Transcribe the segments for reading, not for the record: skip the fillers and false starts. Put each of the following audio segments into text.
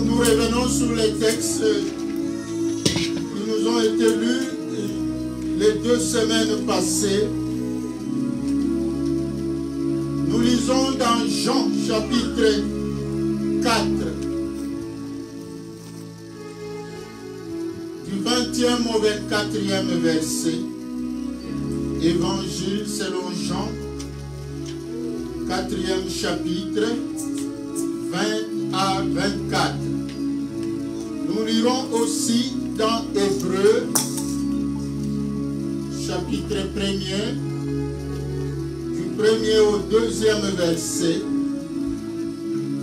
nous revenons sur les textes qui nous ont été lus les 2 semaines passées. Nous lisons dans Jean chapitre 4, du 20e au 24e verset. Évangile selon Jean, 4e chapitre, 20 à 24. Nous lirons aussi dans Hébreux, chapitre 1er, du 1er au 2e verset,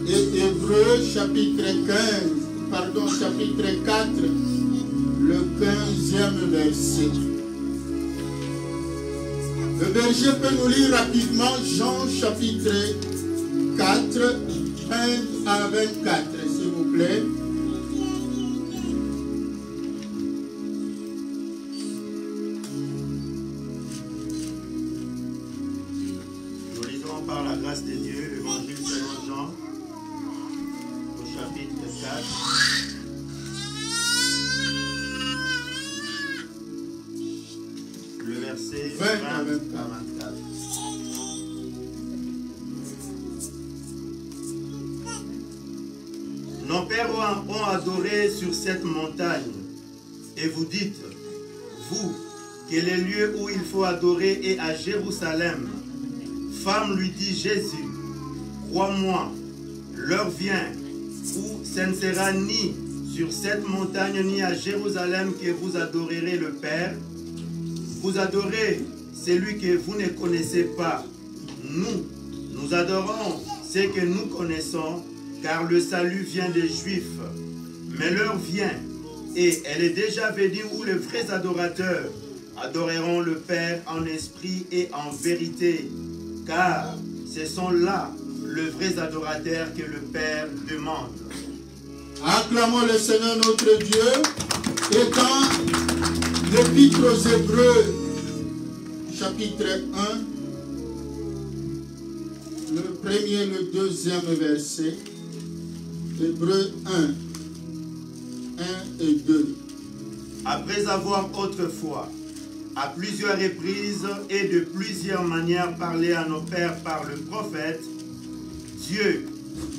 et Hébreux, chapitre 4, le 15e verset. Le berger peut nous lire rapidement Jean chapitre 4, 20 à 24, s'il vous plaît. Nous lisons par la grâce de Dieu l'évangile selon Jean, au chapitre 4. Le verset 20 à 24. Nos pères ont adoré sur cette montagne, et vous dites, vous, que le lieu où il faut adorer est à Jérusalem. Femme, lui dit Jésus, crois-moi, l'heure vient où ce ne sera ni sur cette montagne ni à Jérusalem que vous adorerez le Père. Vous adorez celui que vous ne connaissez pas. Nous adorons ce que nous connaissons, car le salut vient des Juifs. Mais l'heure vient, et elle est déjà venue, où les vrais adorateurs adoreront le Père en esprit et en vérité, car ce sont là les vrais adorateurs que le Père demande. Acclamons le Seigneur notre Dieu. Et dans l'Épître aux Hébreux, chapitre 1, le 1er et le 2e verset, Hébreux 1 et 2. Après avoir autrefois, à plusieurs reprises et de plusieurs manières parlé à nos pères par le prophète, Dieu,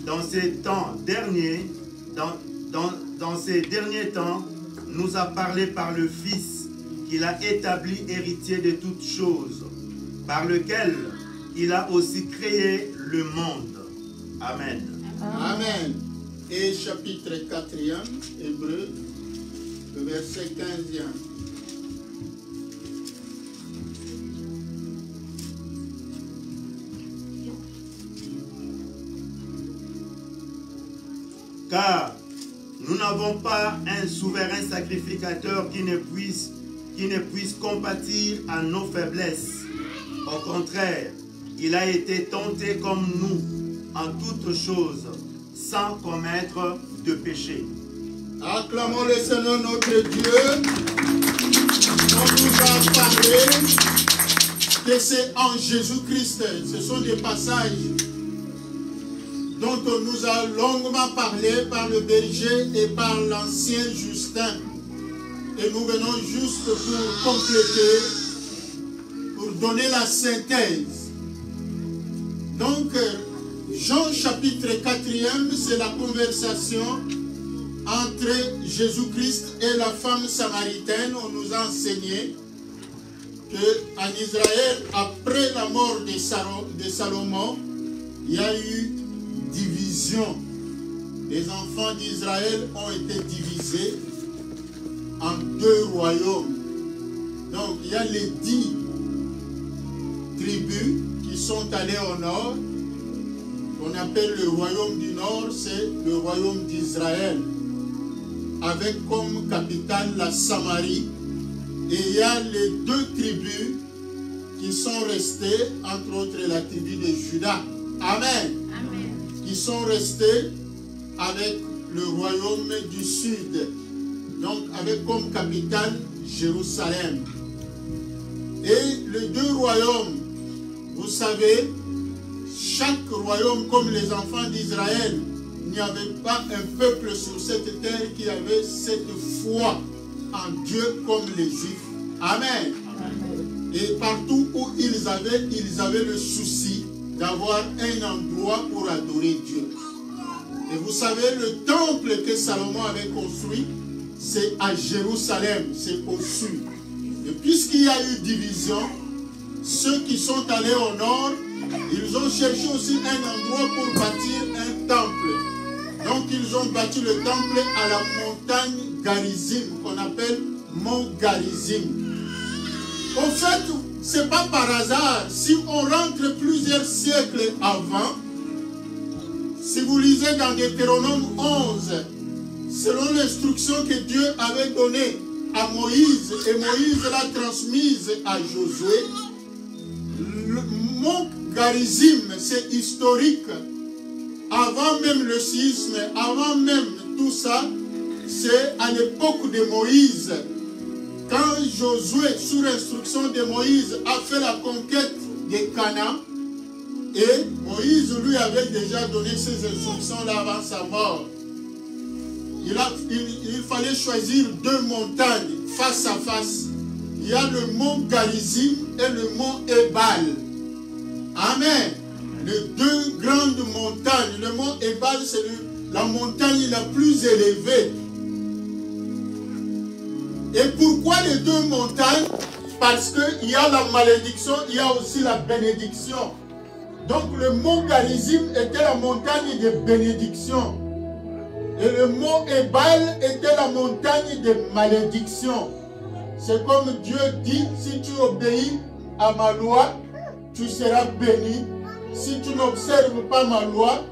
dans ces temps derniers, dans ces derniers temps, nous a parlé par le Fils, qu'il a établi héritier de toutes choses, par lequel il a aussi créé le monde. Amen. Amen. Et chapitre 4e, Hébreux, le verset 15e. Car nous n'avons pas un souverain sacrificateur qui ne puisse compatir à nos faiblesses. Au contraire, il a été tenté comme nous en toutes choses, sans commettre de péché. Acclamons le Seigneur notre Dieu. On nous a parlé que c'est en Jésus-Christ. Ce sont des passages dont on nous a longuement parlé par le berger et par l'ancien Justin. Et nous venons juste pour compléter, pour donner la synthèse. Donc, Jean chapitre 4e, c'est la conversation entre Jésus-Christ et la femme samaritaine. On nous a enseigné qu'en Israël, après la mort de Salomon, il y a eu division. Les enfants d'Israël ont été divisés en 2 royaumes. Donc il y a les 10 tribus qui sont allées au nord. On appelle le royaume du nord, c'est le royaume d'Israël, avec comme capitale la Samarie. Et il y a les 2 tribus qui sont restées, entre autres la tribu de Juda. Amen. Qui sont restés avec le royaume du sud, donc avec comme capitale Jérusalem. Et les 2 royaumes, vous savez, chaque royaume, comme les enfants d'Israël, il n'y avait pas un peuple sur cette terre qui avait cette foi en Dieu comme les Juifs. Amen. Et partout où ils avaient le souci d'avoir un endroit pour adorer Dieu. Et vous savez, le temple que Salomon avait construit, c'est à Jérusalem, c'est au sud. Et puisqu'il y a eu division, ceux qui sont allés au nord, ils ont cherché aussi un endroit pour bâtir un temple. Donc ils ont bâti le temple à la montagne Garizim, qu'on appelle Mont Garizim. En fait, ce n'est pas par hasard. Si on rentre plusieurs siècles avant, si vous lisez dans Deutéronome 11, selon l'instruction que Dieu avait donnée à Moïse, et Moïse l'a transmise à Josué, le mont Garizim, c'est historique. Avant même le séisme, avant même tout ça, c'est à l'époque de Moïse. Quand Josué, sous l'instruction de Moïse, a fait la conquête de Canaan, et Moïse lui avait déjà donné ces instructions-là avant sa mort. Il fallait choisir deux montagnes face à face. Il y a le mont Garizim et le mont Ebal. Amen. Les deux grandes montagnes. Le mont Ebal, c'est la montagne la plus élevée. Et pourquoi les deux montagnes? Parce qu'il y a la malédiction, il y a aussi la bénédiction. Donc le mont Garizim était la montagne de bénédiction. Et le mont Ebal était la montagne de malédiction. C'est comme Dieu dit, si tu obéis à ma loi, tu seras béni. Si tu n'observes pas ma loi,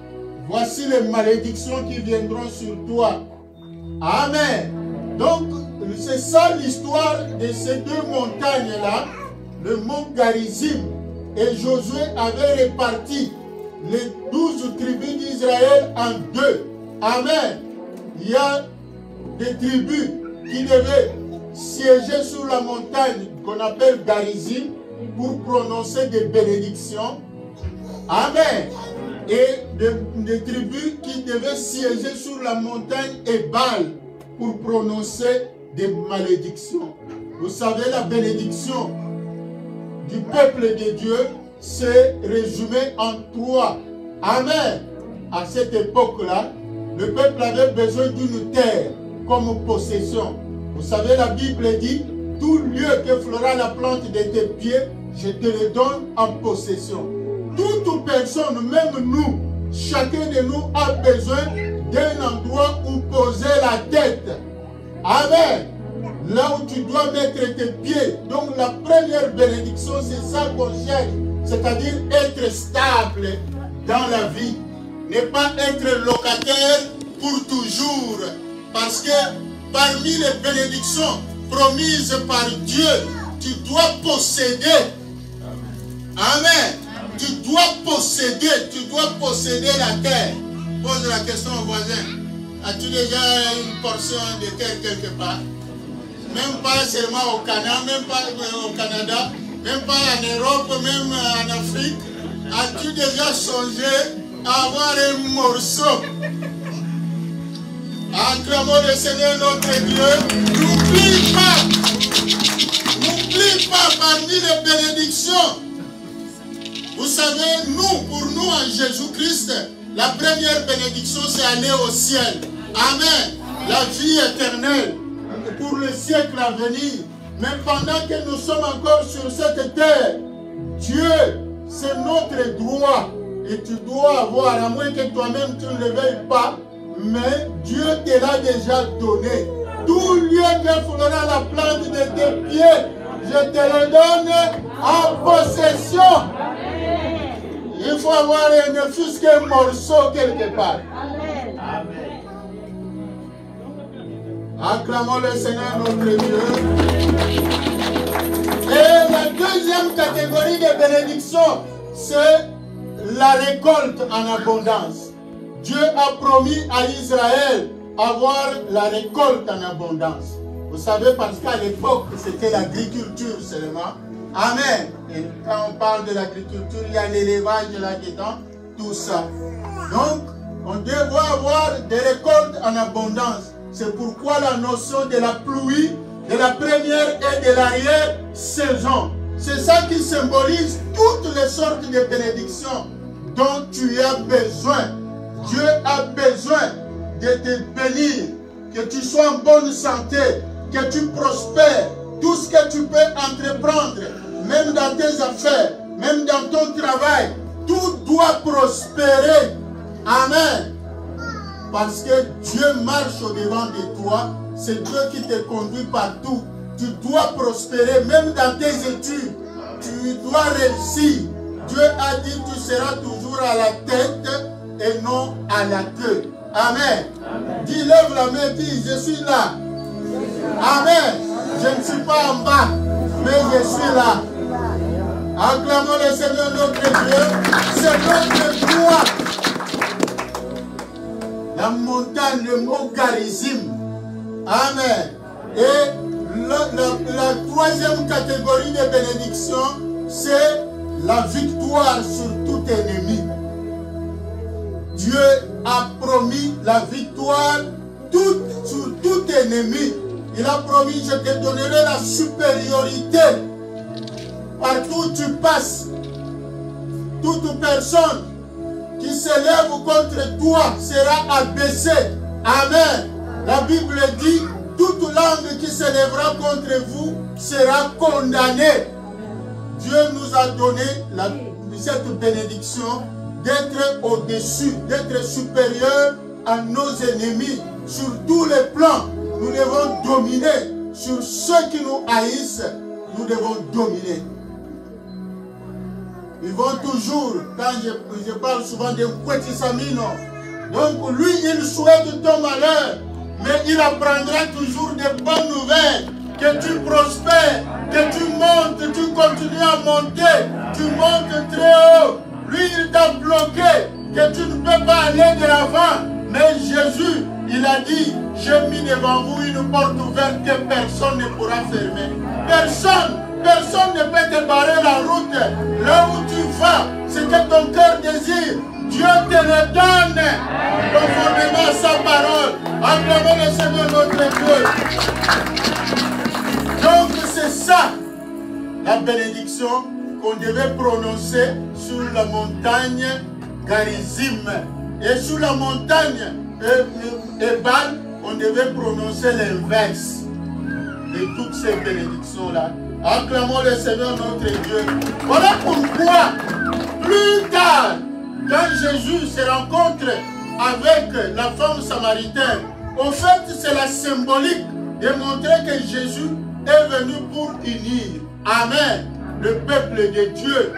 voici les malédictions qui viendront sur toi. Amen. Donc, c'est ça l'histoire de ces deux montagnes-là, le mont Garizim. Et Josué avait réparti les 12 tribus d'Israël en deux. Amen. Il y a des tribus qui devaient siéger sur la montagne qu'on appelle Garizim pour prononcer des bénédictions. Amen. Et des tribus qui devaient siéger sur la montagne Ebal pour prononcer des malédictions. Vous savez, la bénédiction du peuple de Dieu, c'est résumé en trois. Amen. À cette époque-là, le peuple avait besoin d'une terre comme possession. Vous savez, la Bible dit, tout lieu que flora la plante de tes pieds, je te le donne en possession. Toute personne, même nous, chacun de nous a besoin d'un endroit où poser la tête. Amen. Là où tu dois mettre tes pieds. Donc la première bénédiction, c'est ça qu'on cherche. C'est-à-dire être stable dans la vie. Ne pas être locataire pour toujours. Parce que parmi les bénédictions promises par Dieu, tu dois posséder. Amen. Tu dois posséder la terre. Pose la question au voisin. As-tu déjà une portion de terre quelque part? Même pas seulement au Canada, même pas au Canada, même pas en Europe, même en Afrique. As-tu déjà songé à avoir un morceau? Acclamons le Seigneur notre Dieu. N'oublie pas parmi les bénédictions. Vous savez, pour nous en Jésus-Christ, la première bénédiction, c'est aller au ciel. Amen. La vie éternelle pour le siècle à venir. Mais pendant que nous sommes encore sur cette terre, Dieu, c'est notre droit. Et tu dois avoir, à moins que toi-même tu ne le veuilles pas, mais Dieu te l'a déjà donné. Tout lieu que flora la plante de tes pieds, je te le donne en possession. Il faut avoir ne fût-ce qu'un morceau quelque part. Acclamons le Seigneur notre Dieu. Et la deuxième catégorie de bénédiction, c'est la récolte en abondance. Dieu a promis à Israël avoir la récolte en abondance. Vous savez, parce qu'à l'époque, c'était l'agriculture seulement. Amen. Et quand on parle de l'agriculture, il y a l'élevage là-dedans, tout ça. Donc, On doit avoir des récoltes en abondance. C'est pourquoi la notion de la pluie, de la première et de l'arrière-saison. C'est ça qui symbolise toutes les sortes de bénédictions dont tu as besoin. Dieu a besoin de te bénir, que tu sois en bonne santé, que tu prospères. Tout ce que tu peux entreprendre, même dans tes affaires, même dans ton travail, tout doit prospérer. Amen. Parce que Dieu marche au-devant de toi. C'est Dieu qui te conduit partout. Tu dois prospérer, même dans tes études. Tu dois réussir. Dieu a dit tu seras toujours à la tête et non à la queue. Amen. Amen. Dis, lève la main, dis, je suis là. Amen. Je ne suis pas en bas, mais je suis là. Acclamons le Seigneur notre Dieu. C'est notre gloire. La montagne, le mot Garizim. Amen. Et la troisième catégorie de bénédiction, c'est la victoire sur tout ennemi. Dieu a promis la victoire sur tout ennemi. Il a promis, je te donnerai la supériorité. Partout où tu passes, toute personne qui s'élève contre toi sera abaissée. Amen. La Bible dit, toute langue qui s'élèvera contre vous sera condamnée. Dieu nous a donné cette bénédiction d'être au-dessus, d'être supérieur à nos ennemis. Sur tous les plans, nous devons dominer. Sur ceux qui nous haïssent, nous devons dominer. Ils vont toujours, quand je parle souvent de Kwetisamino, donc lui, il souhaite ton malheur, mais il apprendra toujours des bonnes nouvelles, que tu prospères, que tu montes, tu continues à monter, tu montes très haut. Lui, il t'a bloqué, que tu ne peux pas aller de l'avant, mais Jésus, il a dit, j'ai mis devant vous une porte ouverte que personne ne pourra fermer. Personne ne peut te barrer la route. Là où tu vas, ce que ton cœur désire, Dieu te le donne. Conformément à sa parole. Acclamons le Seigneur notre Dieu. Donc c'est ça, la bénédiction qu'on devait prononcer sur la montagne Garizim. Et sur la montagne Ebal, on devait prononcer l'inverse de toutes ces bénédictions-là. Acclamons le Seigneur notre Dieu. Voilà pourquoi, plus tard, quand Jésus se rencontre avec la femme samaritaine, au fait, c'est la symbolique de montrer que Jésus est venu pour unir. Amen. Le peuple de Dieu.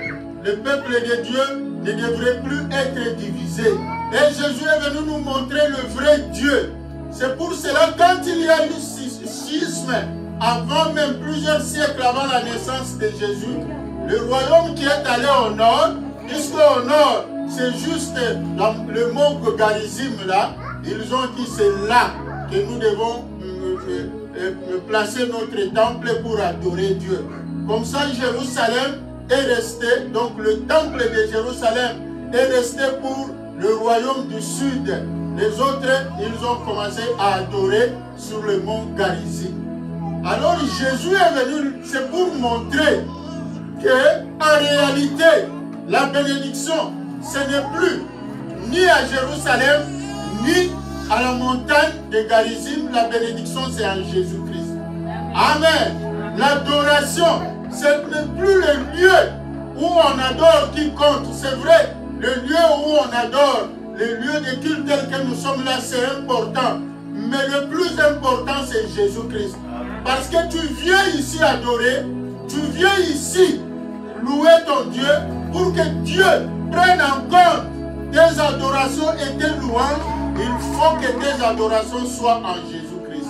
Le peuple de Dieu ne devrait plus être divisé. Et Jésus est venu nous montrer le vrai Dieu. C'est pour cela, quand il y a eu schisme, avant même plusieurs siècles avant la naissance de Jésus, le royaume qui est allé au nord, puisque au nord, c'est juste le mot Garizim là, ils ont dit c'est là que nous devons placer notre temple pour adorer Dieu. Comme ça, Jérusalem est resté, donc le temple de Jérusalem est resté pour le royaume du sud. Les autres, ils ont commencé à adorer sur le mont Garizim. Alors Jésus est venu, c'est pour montrer que en réalité, la bénédiction, ce n'est plus ni à Jérusalem, ni à la montagne de Garizim. La bénédiction, c'est en Jésus-Christ. Amen. L'adoration, ce n'est plus le lieu où on adore qui compte. C'est vrai, le lieu où on adore, le lieu de culte tel que nous sommes là, c'est important. Mais le plus important, c'est Jésus-Christ. Parce que tu viens ici adorer, tu viens ici louer ton Dieu pour que Dieu prenne en compte tes adorations et tes louanges. Il faut que tes adorations soient en Jésus-Christ.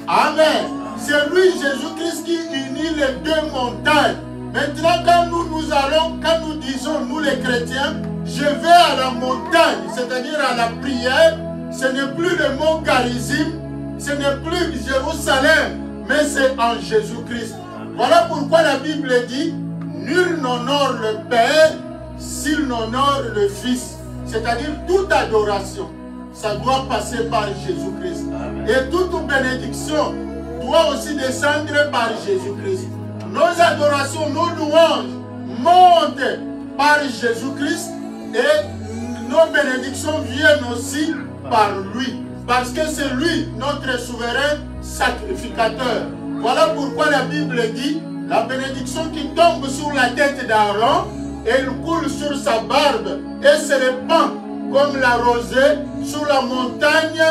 Amen. C'est lui, Jésus-Christ, qui unit les deux montagnes. Maintenant, quand nous allons, quand nous disons, nous les chrétiens, je vais à la montagne, c'est-à-dire à la prière, ce n'est plus le mot Garizim, ce n'est plus Jérusalem, mais c'est en Jésus-Christ. Voilà pourquoi la Bible dit, nul n'honore le Père s'il n'honore le Fils. c'est-à-dire toute adoration, ça doit passer par Jésus-Christ. Et toute bénédiction doit aussi descendre par Jésus-Christ. Nos adorations, nos louanges montent par Jésus-Christ et nos bénédictions viennent aussi par lui. Parce que c'est lui, notre souverain sacrificateur. Voilà pourquoi la Bible dit, la bénédiction qui tombe sur la tête d'Aaron, elle coule sur sa barbe et se répand comme la rosée sur la montagne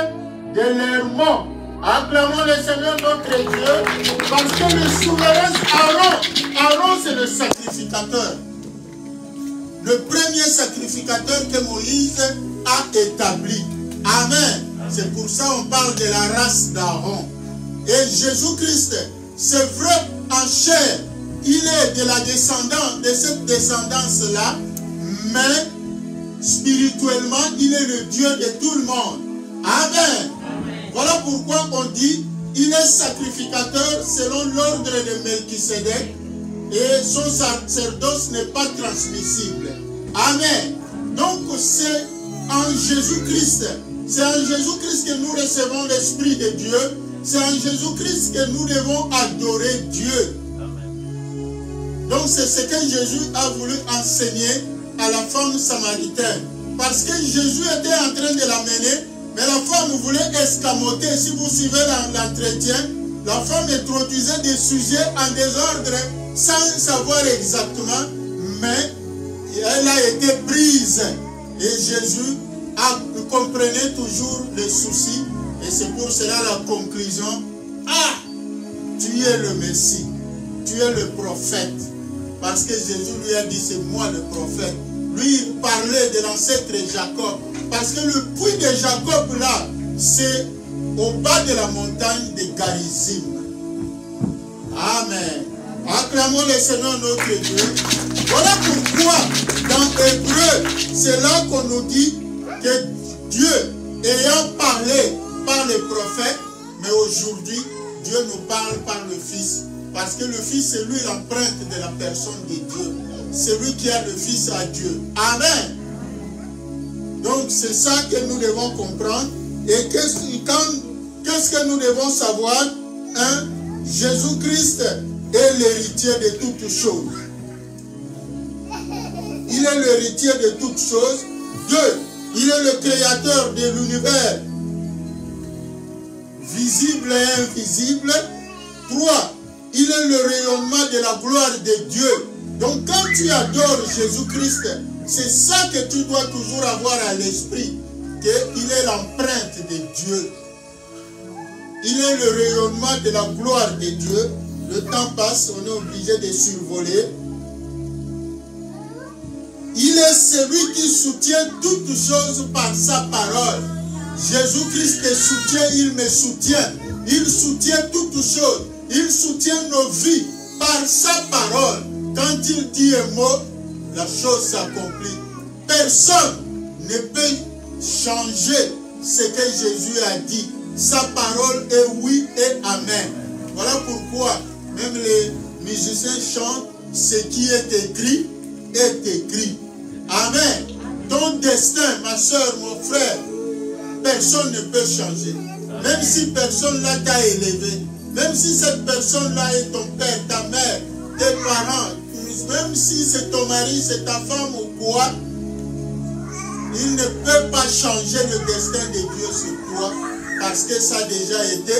de l'Hermon. Acclamons le Seigneur notre Dieu, parce que le souverain Aaron c'est le sacrificateur. Le premier sacrificateur que Moïse a établi. Amen. C'est pour ça qu'on parle de la race d'Aaron. Et Jésus-Christ, c'est vrai en chair, il est de la descendance, de cette descendance-là, mais spirituellement, il est le Dieu de tout le monde. Amen. Voilà pourquoi on dit, il est sacrificateur selon l'ordre de Melchisédek et son sacerdoce n'est pas transmissible. Amen. Donc c'est en Jésus-Christ, c'est en Jésus-Christ que nous recevons l'Esprit de Dieu, c'est en Jésus-Christ que nous devons adorer Dieu. Donc c'est ce que Jésus a voulu enseigner à la femme samaritaine. Parce que Jésus était en train de l'amener, mais la femme voulait escamoter. Si vous suivez l'entretien, la femme introduisait des sujets en désordre sans savoir exactement, mais elle a été prise. Et Jésus comprenait toujours les soucis. Et c'est pour cela la conclusion. Ah, tu es le Messie, tu es le prophète. Parce que Jésus lui a dit, c'est moi le prophète. Lui, il parlait de l'ancêtre Jacob. Parce que le puits de Jacob, là, c'est au bas de la montagne de Garizim. Amen. Acclamons le Seigneur notre Dieu. Voilà pourquoi, dans Hébreu, c'est là qu'on nous dit que Dieu, ayant parlé par les prophètes, mais aujourd'hui, Dieu nous parle par le Fils. Parce que le Fils, c'est lui l'empreinte de la personne de Dieu. C'est lui qui a le Fils à Dieu. Amen. Donc, c'est ça que nous devons comprendre. Et qu'est-ce que nous devons savoir? 1. Jésus-Christ est l'héritier de toutes choses. Il est l'héritier de toutes choses. 2. Il est le créateur de l'univers, visible et invisible. 3. Il est le rayonnement de la gloire de Dieu. Donc quand tu adores Jésus-Christ, c'est ça que tu dois toujours avoir à l'esprit, qu'il est l'empreinte de Dieu. Il est le rayonnement de la gloire de Dieu. Le temps passe, on est obligé de survoler. Il est celui qui soutient toutes choses par sa parole. Jésus-Christ te soutient, il me soutient. Il soutient toutes choses. Il soutient nos vies par sa parole. Quand il dit un mot, la chose s'accomplit. Personne ne peut changer ce que Jésus a dit. Sa parole est oui et amen. Voilà pourquoi même les musiciens chantent, ce qui est écrit est écrit. Amen. Ton destin, ma soeur, mon frère, personne ne peut changer. Même si personne là t'a élevé, même si cette personne-là est ton père, ta mère, tes parents, même si c'est ton mari, c'est ta femme ou quoi, il ne peut pas changer le destin de Dieu sur toi parce que ça a déjà été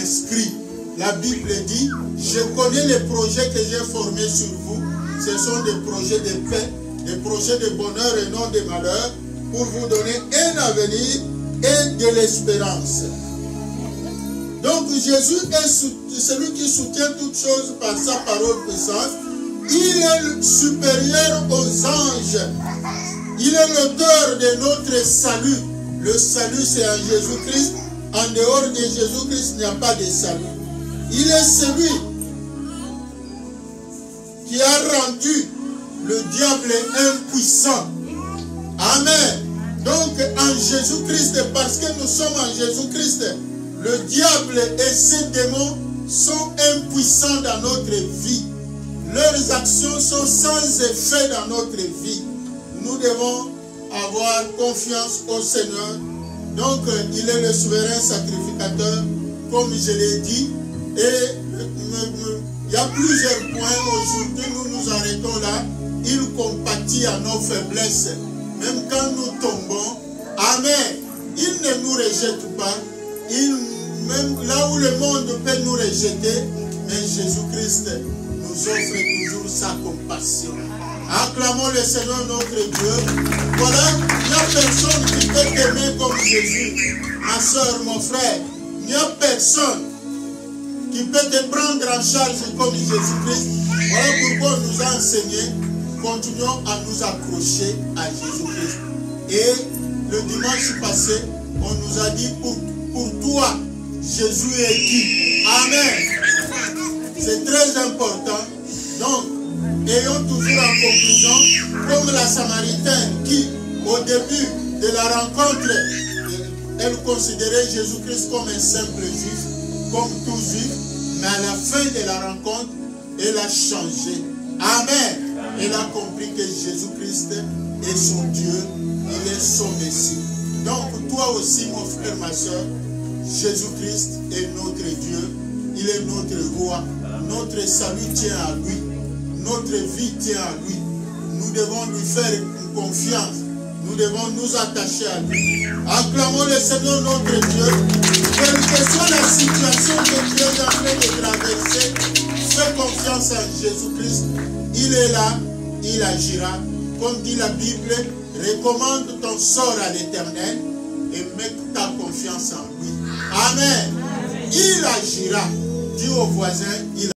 inscrit. La Bible dit, je connais les projets que j'ai formés sur vous. Ce sont des projets de paix, des projets de bonheur et non de malheur pour vous donner un avenir et de l'espérance. Donc Jésus est celui qui soutient toutes choses par sa parole puissante. Il est supérieur aux anges. Il est l'auteur de notre salut. Le salut c'est en Jésus-Christ. En dehors de Jésus-Christ, il n'y a pas de salut. Il est celui qui a rendu le diable impuissant. Amen. Donc en Jésus-Christ, parce que nous sommes en Jésus-Christ, le diable et ses démons sont impuissants dans notre vie. Leurs actions sont sans effet dans notre vie. Nous devons avoir confiance au Seigneur. Donc, il est le souverain sacrificateur, comme je l'ai dit. Et il y a plusieurs points. Aujourd'hui, nous nous arrêtons là. Il compatit à nos faiblesses. Même quand nous tombons, Amen. Il ne nous rejette pas. Même là où le monde peut nous rejeter, mais Jésus-Christ nous offre toujours sa compassion. Acclamons le Seigneur notre Dieu. Voilà, il n'y a personne qui peut t'aimer comme Jésus. Ma soeur, mon frère, il n'y a personne qui peut te prendre en charge comme Jésus-Christ. Voilà pourquoi on nous a enseigné. Continuons à nous accrocher à Jésus-Christ. Et le dimanche passé, on nous a dit pour toi, Jésus est qui? Amen. C'est très important. Donc, ayons toujours en conclusion, comme la Samaritaine qui, au début de la rencontre, elle considérait Jésus-Christ comme un simple juif, comme tout juif, mais à la fin de la rencontre, elle a changé. Amen. Elle a compris que Jésus-Christ est son Dieu, il est son Messie. Donc, toi aussi, mon frère, ma soeur, Jésus-Christ est notre Dieu, il est notre roi, notre salut tient à lui, notre vie tient à lui. Nous devons lui faire une confiance, nous devons nous attacher à lui. Acclamons le Seigneur notre Dieu, quelle que soit la situation que Dieu est en train de traverser, fais confiance en Jésus-Christ, il est là, il agira. Comme dit la Bible, recommande ton sort à l'Éternel et mets ta confiance en lui. Amen. Il agira. Dis au voisin, il